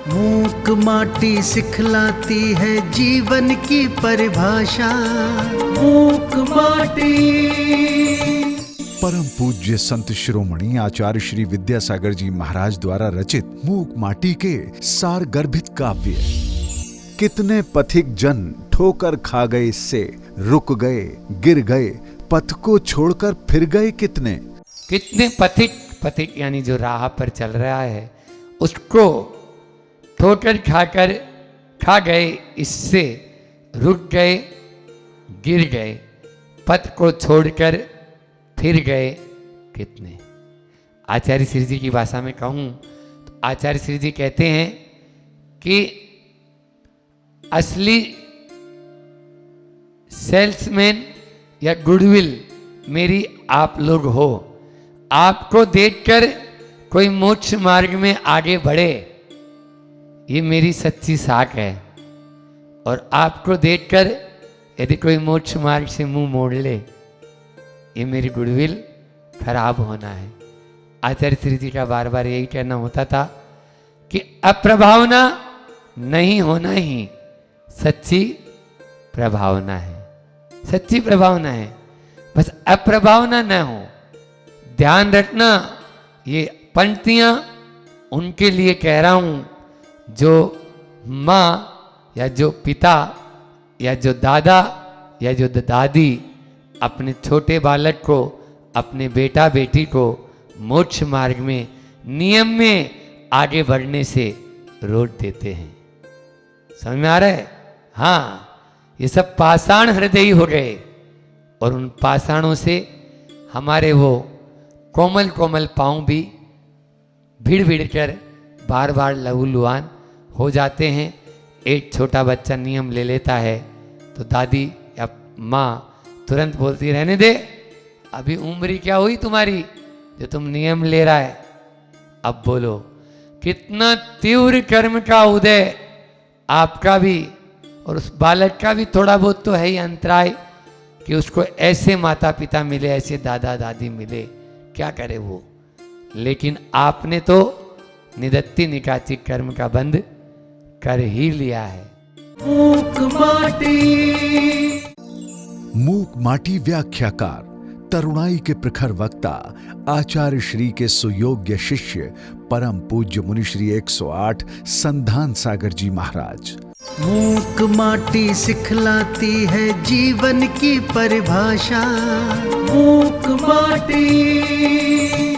मूक माटी सिखलाती है जीवन की परिभाषा। मूक माटी। परम पूज्य संत शिरोमणि आचार्य श्री विद्यासागर जी महाराज द्वारा रचित मूक माटी के सार गर्भित काव्य। कितने पथिक जन ठोकर खा गए, इससे रुक गए, गिर गए, पथ को छोड़कर फिर गए कितने। कितने पथिक यानी जो राह पर चल रहा है उसको ठोकर खाकर खा गए, इससे रुक गए, गिर गए, पथ को छोड़कर फिर गए कितने। आचार्य श्री जी की भाषा में कहूं तो आचार्य श्री जी कहते हैं कि असली सेल्समैन या गुडविल मेरी आप लोग हो। आपको देखकर कोई मोक्ष मार्ग में आगे बढ़े, ये मेरी सच्ची साख है। और आपको देखकर यदि कोई मोक्ष मार्ग से मुंह मोड़ ले, ये मेरी गुडविल खराब होना है। आचार्य श्री जी का बार बार यही कहना होता था कि अप्रभावना नहीं होना ही सच्ची प्रभावना है। सच्ची प्रभावना है, बस अप्रभावना न हो। ध्यान रखना, ये पंक्तियां उनके लिए कह रहा हूं जो माँ या जो पिता या जो दादा या जो दादी अपने छोटे बालक को, अपने बेटा बेटी को मोक्ष मार्ग में नियम में आगे बढ़ने से रोक देते हैं। समझ में आ रहा है? हाँ, ये सब पाषाण हृदय हो गए और उन पाषाणों से हमारे वो कोमल कोमल पांव भी भीड़ भीड़ कर बार बार लहूलुहान हो जाते हैं। एक छोटा बच्चा नियम ले लेता है तो दादी या माँ तुरंत बोलती रहने दे, अभी उम्र क्या हुई तुम्हारी जो तुम नियम ले रहा है। अब बोलो कितना तीव्र कर्म का उदय आपका भी और उस बालक का भी थोड़ा बहुत तो है ही अंतराय कि उसको ऐसे माता पिता मिले, ऐसे दादा दादी मिले, क्या करे वो। लेकिन आपने तो निदत्ति निकाची कर्म का बंद कर ही लिया है। मूक माटी। मूक माटी व्याख्याकार, तरुणाई के प्रखर वक्ता, आचार्य श्री के सुयोग्य शिष्य, परम पूज्य मुनि श्री 108 संधान सागर जी महाराज। मूक माटी सिखलाती है जीवन की परिभाषा। मूक माटी।